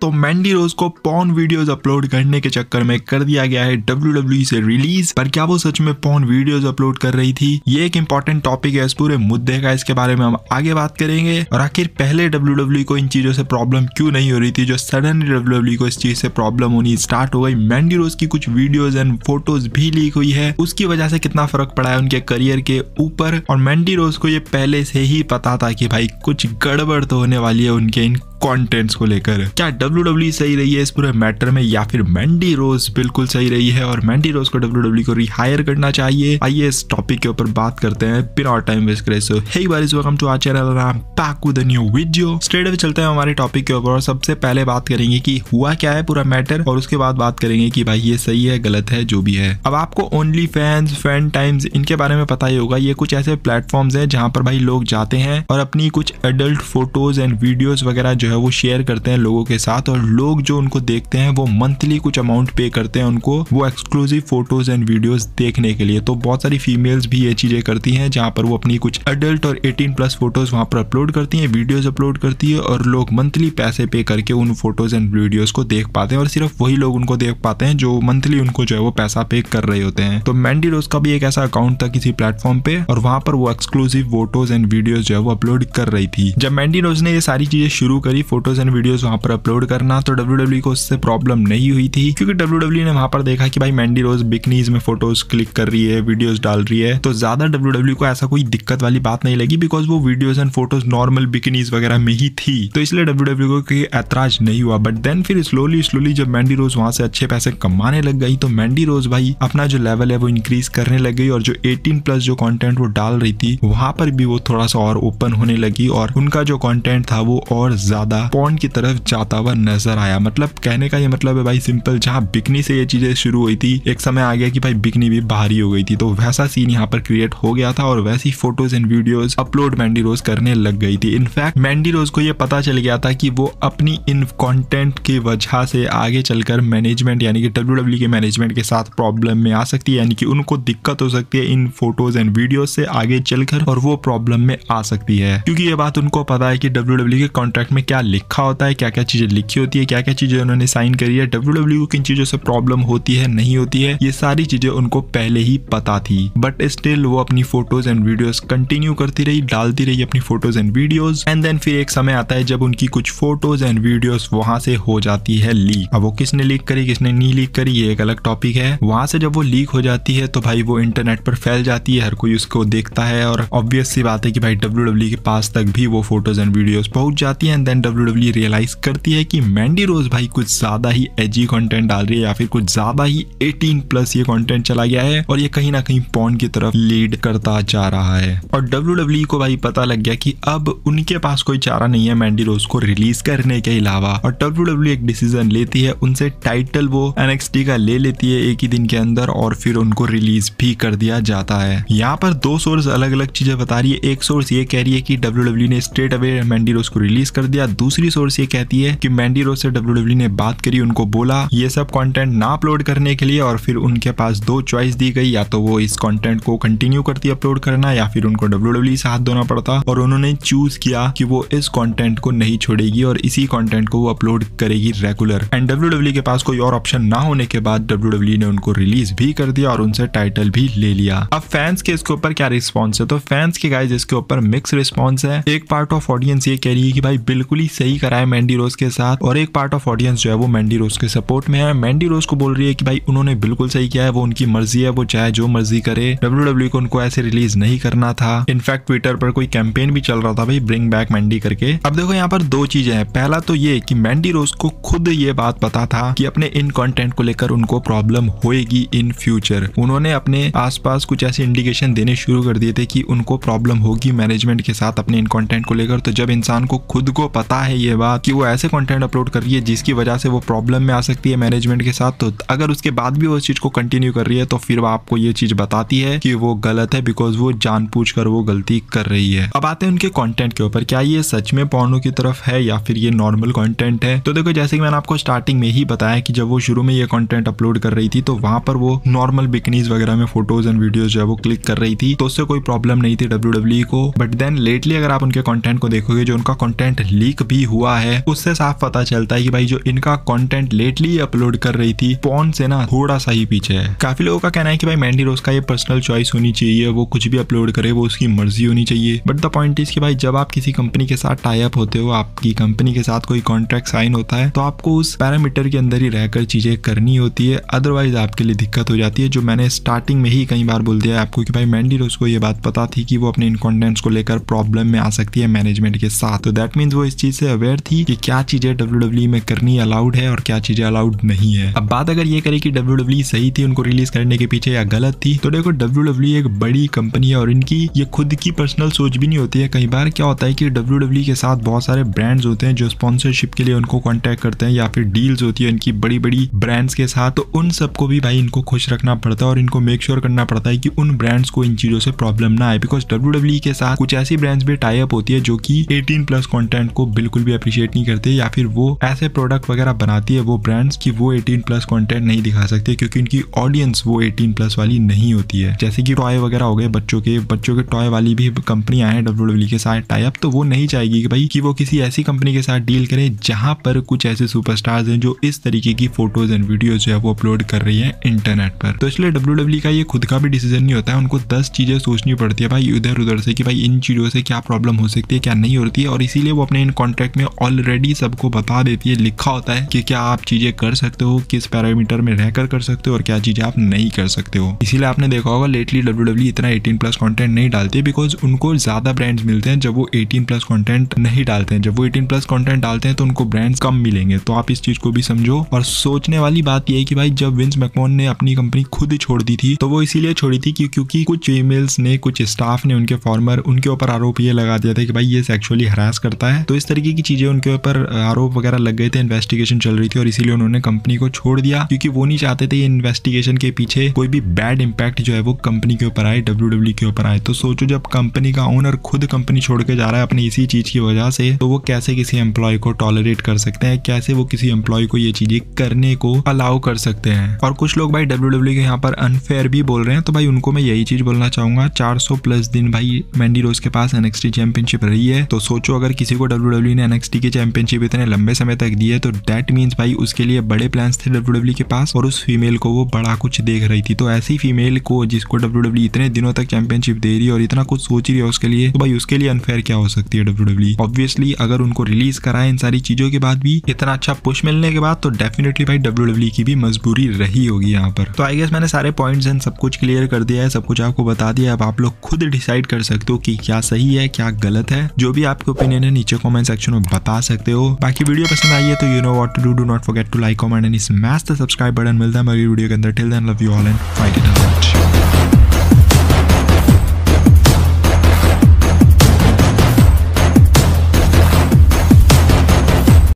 तो मैंडी रोज को porn videos upload करने के चक्कर में कर दिया गया है WWE से रिलीज। पर क्या वो सच में पॉर्न वीडियोस अपलोड कर रही थी? ये एक इंपॉर्टेंट टॉपिक है इस पूरे मुद्दे का, इसके बारे में हम आगे बात करेंगे। और आखिर पहले WWE को इन चीजों से प्रॉब्लम क्यों नहीं हो रही थी, जो सडनली WWE को इस चीज से प्रॉब्लम होनी स्टार्ट हो गई। मैंडी रोज की कुछ वीडियोस एंड फोटोज भी लीक हुई है, उसकी वजह से कितना फर्क पड़ा है उनके करियर के ऊपर। और मैंडी रोज को ये पहले से ही पता था कि भाई कुछ गड़बड़ तो होने वाली है उनके इन कंटेंट्स को लेकर। क्या WWE सही रही है इस पूरे मैटर में, या फिर मैंडी रोज बिल्कुल सही रही है और मैंडी रोज को WWE को रिहायर करना चाहिए? आइए इस टॉपिक के ऊपर बात करते हैं बिना और टाइम वेस्ट करे। So hey guys, welcome to our channel, I am back with a new video. Straight away चलते हैं हमारे टॉपिक के ऊपर और सबसे पहले बात करेंगे कि हुआ क्या है पूरा मैटर, और उसके बाद बात करेंगे कि भाई ये सही है गलत है जो भी है। अब आपको ओनली फैंस, फैन टाइम्स, इनके बारे में पता ही होगा। ये कुछ ऐसे प्लेटफॉर्म्स हैं जहां पर भाई लोग जाते हैं और अपनी कुछ एडल्ट फोटोज एंड वीडियोस वगैरह जो है वो शेयर करते हैं लोगों के साथ, और लोग जो उनको देखते हैं वो मंथली कुछ अमाउंट पे करते हैं उनको वो एक्सक्लूसिव फोटोज एंड वीडियोस देखने के लिए। तो बहुत सारी फीमेल्स भी ये चीजें करती हैं जहां पर वो अपनी कुछ एडल्ट और 18+ फोटोज वहां पर अपलोड करती हैं, वीडियोस अपलोड करती है, और लोग मंथली पैसे पे करके उन फोटोज एंड वीडियोस को देख पाते हैं। और सिर्फ वही लोग उनको देख पाते हैं जो मंथली उनको जो है वो पैसा पे कर रहे होते हैं। तो मैंडी रोज का भी एक ऐसा अकाउंट था किसी प्लेटफॉर्म पे, और वहां पर वो एक्सक्लूसिव फोटोज एंड वीडियोस जो है वो अपलोड कर रही थी। जब मैंडी रोज ने ये सारी चीजें शुरू करी, फोटोज एंड वीडियोस वहां पर अपलोड करना, तो WWE को उससे प्रॉब्लम नहीं हुई थी, क्योंकि WWE ने वहां पर देखा कि भाई मैंडी रोज बिकनीज में फोटोज क्लिक कर रही है, वीडियोस डाल रही है, तो ज्यादा WWE को ऐसा कोई दिक्कत वाली बात नहीं लगी, बिकॉज वो videos and photos normal bikinis वगैरह में ही थी। तो इसलिए WWE को कोई ऐतराज नहीं हुआ। बट देन फिर स्लोली जब मैंडी रोज वहां से अच्छे पैसे कमाने लग गई, तो मैंडी रोज भाई अपना जो लेवल है वो इंक्रीज करने लग गई, और जो 18+ जो कंटेंट वो डाल रही थी वहां पर भी वो थोड़ा सा और ओपन होने लगी, और उनका जो कंटेंट था वो और ज्यादा पॉर्न की तरफ जाता हुआ नजर आया। मतलब कहने का ये मतलब है भाई सिंपल, जहां बिकनी से ये चीजें शुरू हुई थी, एक समय आ गया कि भाई बिकनी भी भारी हो गई थी, तो वैसा सीन यहाँ पर क्रिएट हो गया था, और वैसी photos and videos upload Mandy रोज करने लग गई थी। इनफैक्ट मैंडी रोज को ये पता चल गया था कि वो अपनी इन कंटेंट की वजह से आगे चलकर मैनेजमेंट यानी कि WWE के मैनेजमेंट के साथ प्रॉब्लम में आ सकती है, यानी कि उनको दिक्कत हो सकती है इन फोटोज एंड वीडियोस से आगे चलकर, और वो प्रॉब्लम में आ सकती है, क्योंकि ये बात उनको पता है कि WWE के कॉन्ट्रैक्ट में क्या लिखा होता है, क्या क्या चीजें लिखी होती है, क्या क्या चीजें उन्होंने साइन करी है, WWE को किन चीजों से प्रॉब्लम होती है नहीं होती है, ये सारी चीजें उनको पहले ही पता थी। बट स्टिल वो अपनी फोटोज एंड वीडियोस कंटिन्यू करती रही, डालती रही अपनी photos and videos, and then फिर एक समय आता है जब उनकी कुछ फोटोज एंड वीडियोस वहां से हो जाती है लीक। अब वो किसने लीक करी किसने नहीं लीक करी ये एक अलग टॉपिक है। वहां से जब वो लीक हो जाती है तो भाई वो इंटरनेट पर फैल जाती है, हर कोई उसको देखता है, और ऑब्वियस सी बात है कि भाई WWE के पास तक भी वो फोटोज एंड वीडियोस पहुंच जाती है। एंड देन WWE रियलाइज करती है कि मैंडी रोज भाई कुछ ज्यादा ही एजी कंटेंट डाल रही है, या फिर कुछ ज्यादा ही 18+ ये कंटेंट चला गया है, और ये कहीं ना कहीं पॉर्न की तरफ लीड करता जा रहा है। और WWE को भाई पता लग गया कि अब उनके पास कोई चारा नहीं है मैंडी रोज को रिलीज करने के अलावा, और WWE एक डिसीजन लेती है, उनसे टाइटल वो NXT का ले लेती है एक ही दिन के अंदर, और फिर उनको रिलीज भी कर दिया जाता है। यहाँ पर दो सोर्स अलग अलग चीजें बता रही है। एक सोर्स ये कह रही है कि WWE ने स्ट्रेट अवे मैंडी रोज को रिलीज कर दिया, दूसरी सोर्स ये कहती है कि मैंडी रोज से WWE ने बात करी, उनको बोला ये सब कंटेंट ना अपलोड करने के लिए, और फिर उनके पास दो चॉइस दी गई, या तो वो इस कंटेंट को कंटिन्यू करती अपलोड करना, या फिर उनको WWE से हाथ धोना पड़ता, और उन्होंने चूज किया कि वो इस कंटेंट को नहीं छोड़ेगी और इसी कंटेंट को वो अपलोड करेगी रेगुलर। एंड WWE के पास कोई और ऑप्शन ना होने के बाद WWE ने उनको रिलीज भी कर दिया और उनसे टाइटल भी ले लिया। अब फैंस के इसके ऊपर क्या रिस्पॉन्स है, तो फैंस के गाइस इसके ऊपर मिक्स रिस्पॉन्स है। एक पार्ट ऑफ ऑडियंस ये कह रही है कि भाई बिल्कुल ही सही करा है मैंडी रोज के साथ, और एक पार्ट ऑफ ऑडियंस जो है वो मैंडी रोज के सपोर्ट में है। मैंडी रोज को बोल रही है कि भाई उन्होंने बिल्कुल सही किया है, वो उनकी मर्जी है, वो चाहे जो मर्जी करे, WWE को उनको ऐसे रिलीज नहीं करना था। इनफैक्ट ट्विटर पर कोई कैंपेन भी चल रहा था भाई ब्रिंग बैक मैंडी करके। अब देखो यहाँ पर दो चीजें हैं। पहला तो ये कि मैंडी रोज को खुद ये बात पता था कि अपने इन कंटेंट को लेकर उनको प्रॉब्लम होएगी इन फ्यूचर। उन्होंने अपने आसपास कुछ ऐसे इंडिकेशन देने शुरू कर दिए थे कि उनको प्रॉब्लम होगी मैनेजमेंट के साथ अपने इन कंटेंट को लेकर। तो जब इंसान को खुद को पता है ये बात कि वो ऐसे कंटेंट अपलोड कर रही है जिसकी वजह से वो प्रॉब्लम में आ सकती है मैनेजमेंट के साथ, तो अगर उसके बाद भी वो इस चीज को कंटिन्यू कर रही है तो फिर वो आपको ये चीज बताती है कि वो गलत है, बिकॉज वो जानबूझकर वो गलती कर रही है। अब आते हैं उनके कंटेंट के ऊपर, क्या ये सच में पॉर्नो की तरफ है या फिर ये नॉर्मल कंटेंट है। तो देखो जैसे कि मैंने आपको स्टार्टिंग में ही बताया कि जब वो शुरू में ये कंटेंट अपलोड कर रही थी तो वहां पर वो नॉर्मल बिकनीज वगैरह में फोटोज एंड वीडियोस जो है वो क्लिक कर रही थी, तो उससे कोई प्रॉब्लम नहीं थी WWE को। बट देन लेटली अगर आप उनके कंटेंट को देखोगे, जो उनका कंटेंट लीक लीक भी हुआ है उससे साफ पता चलता है कि भाई जो इनका कंटेंट लेटली अपलोड कर रही थी पॉर्न से ना थोड़ा सा ही पीछे है। काफी लोगों का कहना है कि भाई मैंडी रोज का ये पर्सनल चॉइस होनी चाहिए, वो कुछ भी अपलोड करे वो उसकी मर्जी होनी चाहिए। बट द पॉइंट इज कि भाई जब आप किसी कंपनी के साथ टाई अप होते हो, आपकी कंपनी के साथ कोई कॉन्ट्रैक्ट साइन होता है, तो आपको उस पैरामीटर के अंदर ही रहकर चीजें करनी होती है, अदरवाइज आपके लिए दिक्कत हो जाती है। जो मैंने स्टार्टिंग में ही कई बार बोल दिया है आपको कि भाई मैंडी रोज को ये बात पता थी कि वो अपने इन कंटेंट्स को लेकर प्रॉब्लम में आ सकती है मैनेजमेंट के साथ। तो दैट मीन्स वो इस चीज से अवेयर थी कि क्या चीजें WWE में करनी अलाउड है और क्या चीजें अलाउड नहीं है। अब बात अगर ये करे कि WWE सही थी उनको रिलीज करने के पीछे या गलत थी, तो देखो WWE एक बड़ी कंपनी है और इनकी ये खुद की पर्सनल सोच भी नहीं होती है। कई बार क्या होता है कि WWE के साथ बहुत सारे ब्रांड्स होते हैं जो स्पॉन्सरशिप के लिए उनको कांटेक्ट करते हैं या फिर डील्स होती है इनकी बड़ी बड़ी ब्रांड्स के साथ, तो उन सबको भी भाई इनको खुश रखना पड़ता है और इनको मेक श्योर करना पड़ता है कि उन ब्रांड्स को इन चीजों से प्रॉब्लम ना आए। बिकॉज WWE के साथ कुछ ऐसी ब्रांड्स भी टाई अप होती है जो कि 18+ कंटेंट को बिल्कुल भी अप्रिशिएट नहीं करते या फिर वो ऐसे प्रोडक्ट वगैरह बनाती है वो ब्रांड्स की वो 18+ कंटेंट नहीं दिखा सकते क्योंकि इनकी ऑडियंस वो 18+ वाली नहीं होती है। जैसे कि टॉय वगैरह हो गए, बच्चों के टॉय वाली भी कंपनियां हैं WWE के साथ टाई अप, तो वो नहीं चाहेगी कि भाई कि वो किसी ऐसी कंपनी के साथ डील करे जहां पर कुछ ऐसे सुपरस्टार्स हैं जो इस तरीके की फोटोज एंड वीडियोज जो है वो अपलोड कर रही है इंटरनेट पर। तो इसलिए WWE का ये खुद का भी डिसीजन नहीं होता है, उनको 10 चीजें सोचनी पड़ती है भाई इधर उधर से कि भाई इन चीजों से क्या प्रॉब्लम हो सकती है क्या नहीं होती है, और इसीलिए वो अपने इन कॉन्ट्रैक्ट में ऑलरेडी सबको बता देती है, लिखा होता है कि क्या आप चीजें कर सकते हो, किस पैरामीटर में रहकर कर सकते हो और क्या चीजें आप नहीं कर सकते हो। इसीलिए आपने देखा होगा लेटली WWE इतना 18+ कंटेंट नहीं डालती बिकॉज उनको ज्यादा ब्रांड्स मिलते हैं जब वो 18+ कंटेंट नहीं डालते हैं। जब वो 18+ कंटेंट डालते हैं तो उनको ब्रांड्स कम मिलेंगे। तो आप इस चीज को भी समझो। और सोचने वाली बात यह है कि भाई जब विंस मैकमोहन ने अपनी कंपनी खुद छोड़ दी थी तो वो इसीलिए छोड़ी थी क्योंकि कुछ ईमेल्स ने, कुछ स्टाफ ने, उनके फॉर्मर उनके ऊपर आरोप ये लगा दिया था कि भाई ये सेक्सुअली हरास करता है। तो इस तरीके की चीजें उनके ऊपर आरोप वगैरह लग गए थे, इन्वेस्टिगेशन चल रही थी और इसीलिए उन्होंने कंपनी को छोड़ दिया क्योंकि वो नहीं चाहते थे इन्वेस्टिगेशन के पीछे कोई भी बैड इंपैक्ट जो है वो कंपनी के ऊपर आए, WWE के ऊपर आए। तो सोचो जब कंपनी का ओनर खुद कंपनी छोड़ के जा रहा है अपनी इसी चीज की वजह से, तो वो कैसे किसी एम्प्लॉय को टॉलरेट कर सकते हैं, कैसे वो किसी एम्प्लॉय को ये चीजें करने को अलाउ कर सकते हैं। और कुछ लोग भाई WWE के यहाँ पर अनफेयर भी बोल रहे हैं, तो भाई उनको मैं यही चीज बोलना चाहूंगा, 400+ दिन भाई मैंडी रोज के पास NXT चैंपियनशिप रही है। तो सोचो अगर किसी को WWE ने NXT की चैंपियनशिप इतने लंबे समय तक दी है तो दैट मीन्स भाई उसके लिए बड़े प्लान्स थे WWE के पास और उस फीमेल को वो बड़ा कुछ देख रही थी। तो ऐसी फीमेल को जिसको WWE इतने दिनों तक चैंपियनशिप दे रही है और इतना कुछ सोच रही है उसके लिए, तो भाई उसके लिए अनफेयर क्या हो सकती है WWE। ऑब्वियसली अगर उनको रिलीज कराए इन सारी चीजों के बाद भी, इतना अच्छा पुश मिलने के बाद, तो डेफिनेटली भाई WWE की भी मजबूरी रही होगी यहाँ पर। तो आई गेस मैंने सारे पॉइंट्स एंड सब कुछ क्लियर कर दिया है, सब कुछ आपको बता दिया। अब आप लोग खुद डिसाइड कर सकते हो कि क्या सही है क्या गलत है। जो भी आपके ओपिनियन है नीचे कमेंट सेक्शन में बता सकते हो। बाकी वीडियो पसंद आई है तो you know what to do not forget to like, comment and smash the subscribe button. मिलता है मेरी वीडियो के अंदर। Till then love you all and fight it out.